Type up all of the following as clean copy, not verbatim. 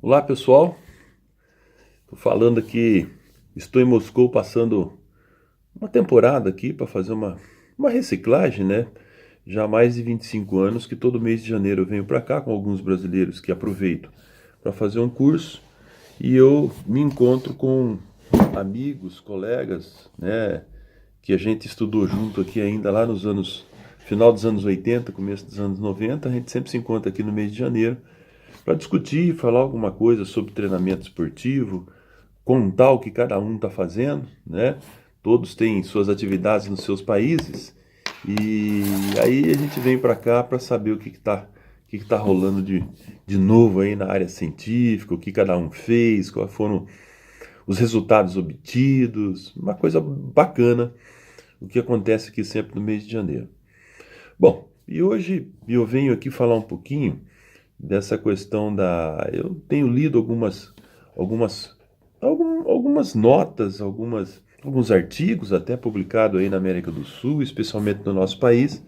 Olá pessoal, estou falando aqui, estou em Moscou passando uma temporada aqui para fazer uma reciclagem, né? Já há mais de 25 anos que todo mês de janeiro eu venho para cá com alguns brasileiros que aproveitam para fazer um curso e eu me encontro com amigos, colegas, né? Que a gente estudou junto aqui ainda lá nos anos, final dos anos 80, começo dos anos 90, a gente sempre se encontra aqui no mês de janeiro para discutir, falar alguma coisa sobre treinamento esportivo, contar o que cada um está fazendo, né? Todos têm suas atividades nos seus países e aí a gente vem para cá para saber o que tá rolando de novo aí na área científica, o que cada um fez, quais foram os resultados obtidos, uma coisa bacana, o que acontece aqui sempre no mês de janeiro. Bom, e hoje eu venho aqui falar um pouquinho dessa questão da. Eu tenho lido algumas, algumas notas, alguns artigos até publicados aí na América do Sul, especialmente no nosso país,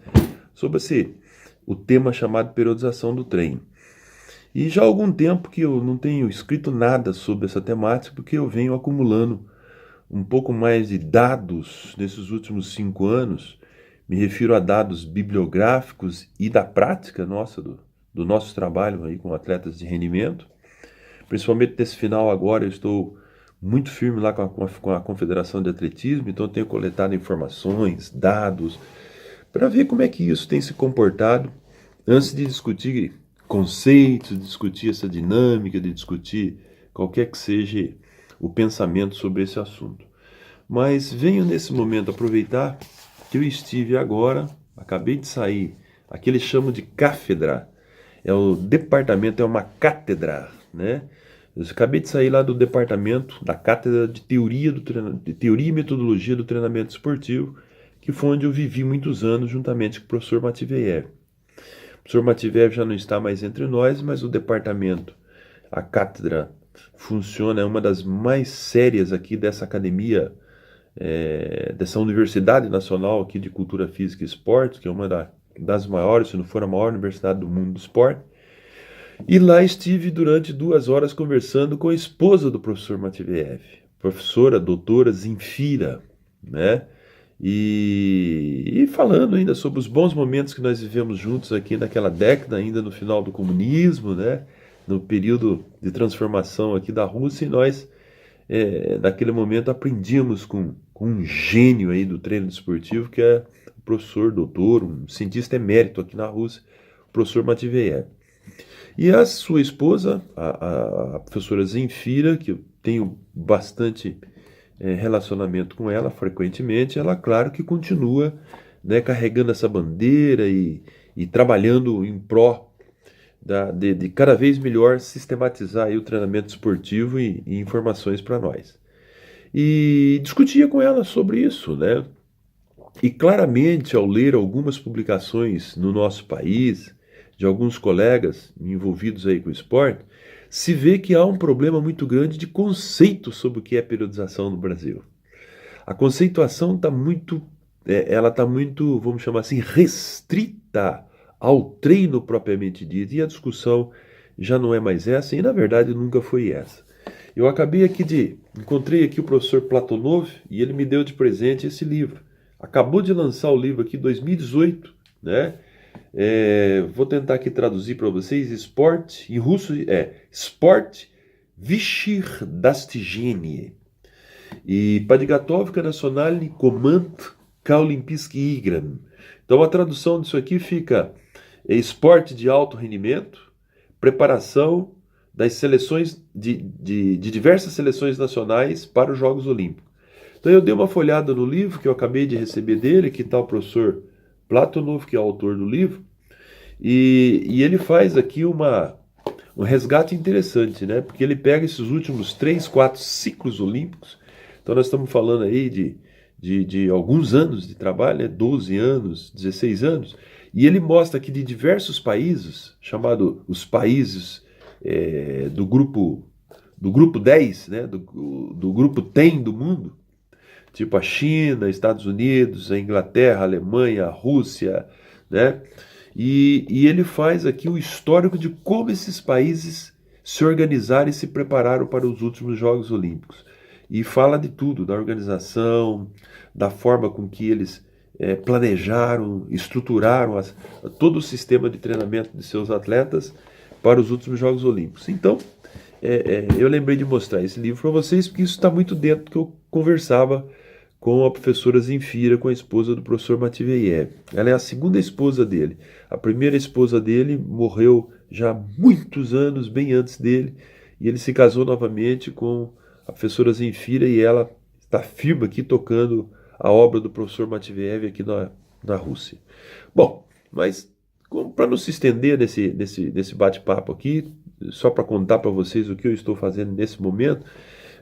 sobre o tema chamado periodização do treino. E já há algum tempo que eu não tenho escrito nada sobre essa temática, porque eu venho acumulando um pouco mais de dados nesses últimos 5 anos. Me refiro a dados bibliográficos e da prática nossa, do nosso trabalho aí com atletas de rendimento. Principalmente nesse final agora, eu estou muito firme lá com a Confederação de Atletismo, então eu tenho coletado informações, dados, para ver como é que isso tem se comportado antes de discutir conceitos, de discutir essa dinâmica, de discutir qualquer que seja o pensamento sobre esse assunto. Mas venho nesse momento aproveitar que eu estive agora, acabei de sair, aqui eles chamam de cátedra, é o departamento, é uma cátedra, né? Eu acabei de sair lá do departamento da cátedra de teoria e metodologia do treinamento esportivo, que foi onde eu vivi muitos anos juntamente com o professor Matveev. O professor Matveev já não está mais entre nós, mas o departamento, a cátedra, funciona, é uma das mais sérias aqui dessa academia, dessa Universidade Nacional aqui de Cultura Física e Esporte, que é uma das maiores, se não for a maior universidade do mundo do esporte. E lá estive durante 2 horas conversando com a esposa do professor Matveev, professora doutora Zinfira, né? E falando ainda sobre os bons momentos que nós vivemos juntos aqui naquela década, ainda no final do comunismo, né? No período de transformação aqui da Rússia, e nós, naquele momento, aprendíamos com um gênio aí do treino desportivo, que é o professor doutor, um cientista emérito aqui na Rússia, o professor Matveev. E a sua esposa, a professora Zenfira, que eu tenho bastante relacionamento com ela frequentemente, ela, claro que continua, né, carregando essa bandeira e trabalhando em pró de cada vez melhor sistematizar aí o treinamento esportivo e informações para nós. E discutia com ela sobre isso, né? E claramente, ao ler algumas publicações no nosso país, de alguns colegas envolvidos aí com o esporte, se vê que há um problema muito grande de conceito sobre o que é periodização no Brasil. A conceituação está muito, ela está muito, vamos chamar assim, restrita ao treino propriamente dito, e a discussão já não é mais essa, e na verdade nunca foi essa. Eu encontrei aqui o professor Platonov, e ele me deu de presente esse livro. Acabou de lançar o livro aqui em 2018, né? Vou tentar aqui traduzir para vocês. Sport, em russo Sport Vysshich Dostижения. E Подготовка Nacionальный команд к Олимпийским играм. Então a tradução disso aqui fica esporte de alto rendimento, preparação das seleções de diversas seleções nacionais para os Jogos Olímpicos. Então eu dei uma folhada no livro que eu acabei de receber dele, que está o professor Platonov, que é o autor do livro, e ele faz aqui um resgate interessante, né? Porque ele pega esses últimos 3, 4 ciclos olímpicos, então nós estamos falando aí de alguns anos de trabalho, né? 12 anos, 16 anos, e ele mostra que de diversos países, chamado os países do grupo 10, né? do grupo 10 do mundo, tipo a China, Estados Unidos, a Inglaterra, a Alemanha, a Rússia, né? E ele faz aqui o histórico de como esses países se organizaram e se prepararam para os últimos Jogos Olímpicos. E fala de tudo, da organização, da forma com que eles planejaram, estruturaram todo o sistema de treinamento de seus atletas para os últimos Jogos Olímpicos. Então, eu lembrei de mostrar esse livro para vocês, porque isso está muito dentro do que eu conversava com a professora Zenfira, com a esposa do professor Matviev. Ela é a segunda esposa dele. A primeira esposa dele morreu já há muitos anos, bem antes dele, e ele se casou novamente com a professora Zenfira, e ela está firme aqui tocando a obra do professor Matviev aqui na Rússia. Bom, mas para não se estender nesse bate-papo aqui, só para contar para vocês o que eu estou fazendo nesse momento,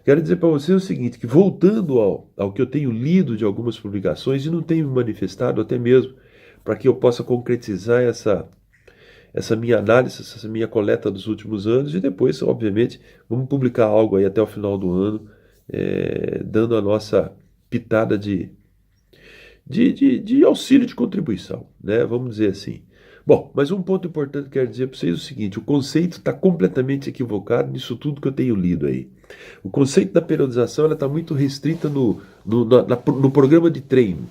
quero dizer para vocês o seguinte, que voltando ao que eu tenho lido de algumas publicações, e não tenho me manifestado até mesmo para que eu possa concretizar essa minha análise, essa minha coleta dos últimos anos, e depois, obviamente, vamos publicar algo aí até o final do ano, dando a nossa pitada de auxílio de contribuição, né? Vamos dizer assim. Bom, mas um ponto importante que eu quero dizer para vocês é o seguinte, o conceito está completamente equivocado nisso tudo que eu tenho lido aí. O conceito da periodização está muito restrita no programa de treino.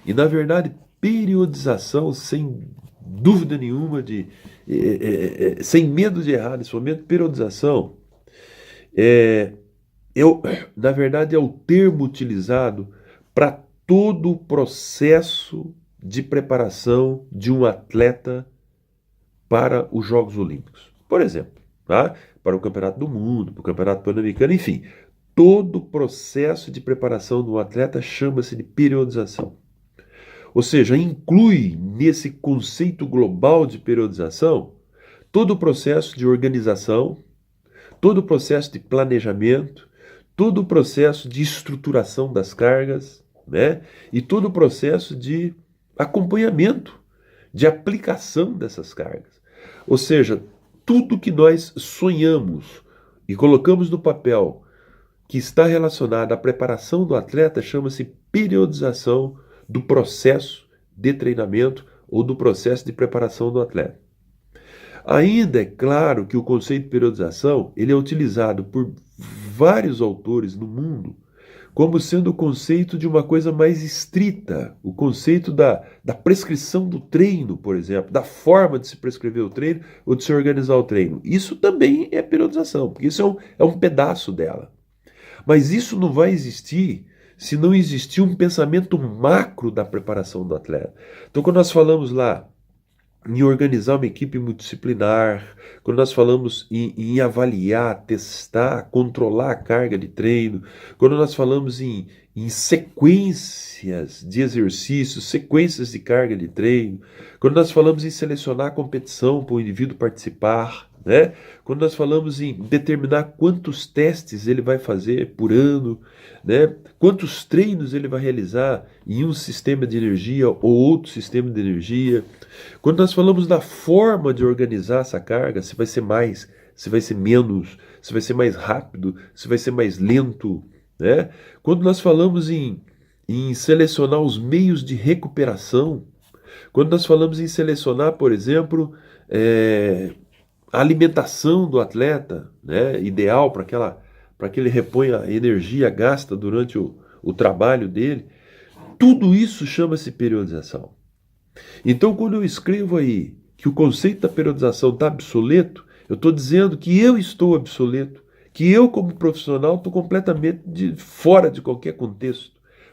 E, na verdade, periodização, sem dúvida nenhuma, sem medo de errar nesse momento, periodização, na verdade, é o termo utilizado para todo o processo de preparação de um atleta para os Jogos Olímpicos. Por exemplo, tá? Para o Campeonato do Mundo, para o Campeonato Pan-Americano, enfim. Todo o processo de preparação do atleta chama-se de periodização. Ou seja, inclui nesse conceito global de periodização todo o processo de organização, todo o processo de planejamento, todo o processo de estruturação das cargas, né? E todo o processo de acompanhamento, de aplicação dessas cargas. Ou seja, tudo que nós sonhamos e colocamos no papel que está relacionado à preparação do atleta chama-se periodização do processo de treinamento ou do processo de preparação do atleta. Ainda é claro que o conceito de periodização ele é utilizado por vários autores no mundo como sendo o conceito de uma coisa mais estrita, o conceito da prescrição do treino, por exemplo, da forma de se prescrever o treino ou de se organizar o treino. Isso também é periodização, porque isso é um pedaço dela. Mas isso não vai existir se não existir um pensamento macro da preparação do atleta. Então, quando nós falamos lá em organizar uma equipe multidisciplinar, quando nós falamos em avaliar, testar, controlar a carga de treino, quando nós falamos em sequências de exercícios, sequências de carga de treino, quando nós falamos em selecionar a competição para o indivíduo participar, né? Quando nós falamos em determinar quantos testes ele vai fazer por ano, né? Quantos treinos ele vai realizar em um sistema de energia ou outro sistema de energia. Quando nós falamos da forma de organizar essa carga, se vai ser mais, se vai ser menos, se vai ser mais rápido, se vai ser mais lento, né? Quando nós falamos em selecionar os meios de recuperação, quando nós falamos em selecionar, por exemplo, a alimentação do atleta, né, ideal para que ele reponha a energia gasta durante o trabalho dele, tudo isso chama-se periodização. Então, quando eu escrevo aí que o conceito da periodização está obsoleto, eu estou dizendo que eu estou obsoleto, que eu, como profissional, estou completamente fora de qualquer contexto.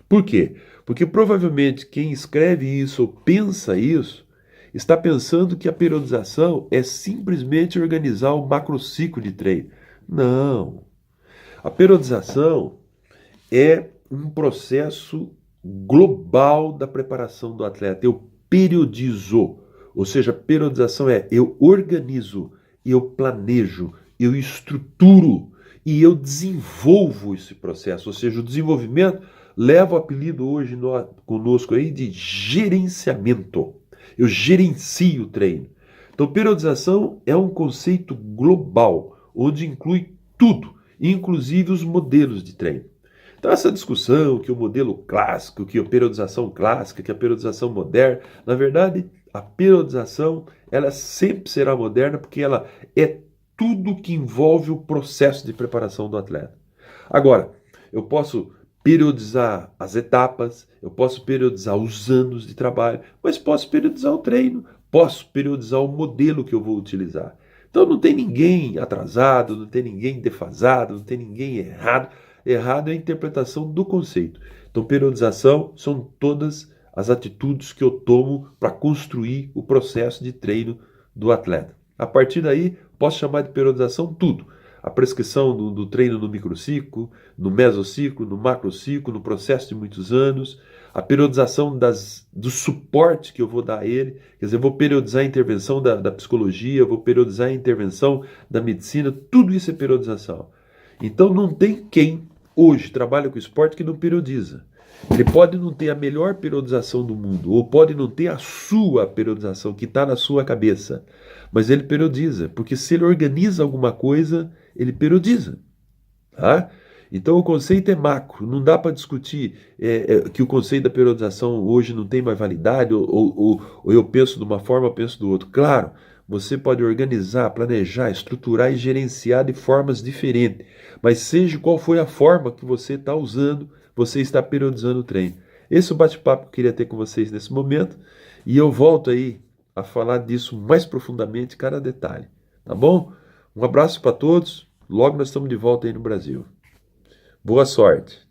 Por quê? Porque provavelmente quem escreve isso ou pensa isso está pensando que a periodização é simplesmente organizar o macrociclo de treino. Não. A periodização é um processo global da preparação do atleta. Eu periodizo, ou seja, periodização é eu organizo, eu planejo, eu estruturo e eu desenvolvo esse processo. Ou seja, o desenvolvimento leva o apelido hoje conosco aí de gerenciamento. Eu gerencio o treino. Então, periodização é um conceito global, onde inclui tudo, inclusive os modelos de treino. Então, essa discussão que o modelo clássico, que a periodização clássica, que a periodização moderna, na verdade, a periodização, ela sempre será moderna, porque ela é tudo que envolve o processo de preparação do atleta. Agora, eu posso periodizar as etapas, eu posso periodizar os anos de trabalho, mas posso periodizar o treino, posso periodizar o modelo que eu vou utilizar. Então não tem ninguém atrasado, não tem ninguém defasado, não tem ninguém errado. Errado é a interpretação do conceito. Então periodização são todas as atitudes que eu tomo para construir o processo de treino do atleta. A partir daí, posso chamar de periodização tudo. A prescrição do treino no microciclo, no mesociclo, no macrociclo, no processo de muitos anos, a periodização do suporte que eu vou dar a ele, quer dizer, eu vou periodizar a intervenção da psicologia, eu vou periodizar a intervenção da medicina, tudo isso é periodização. Então não tem quem hoje trabalha com esporte que não periodiza. Ele pode não ter a melhor periodização do mundo, ou pode não ter a sua periodização, que está na sua cabeça, mas ele periodiza, porque se ele organiza alguma coisa, ele periodiza. Tá? Então o conceito é macro, não dá para discutir que o conceito da periodização hoje não tem mais validade, ou eu penso de uma forma, eu penso do outro. Claro, você pode organizar, planejar, estruturar e gerenciar de formas diferentes, mas seja qual for a forma que você está usando, você está periodizando o treino. Esse é o bate-papo que eu queria ter com vocês nesse momento, e eu volto aí a falar disso mais profundamente, cada detalhe. Tá bom? Um abraço para todos, logo nós estamos de volta aí no Brasil. Boa sorte!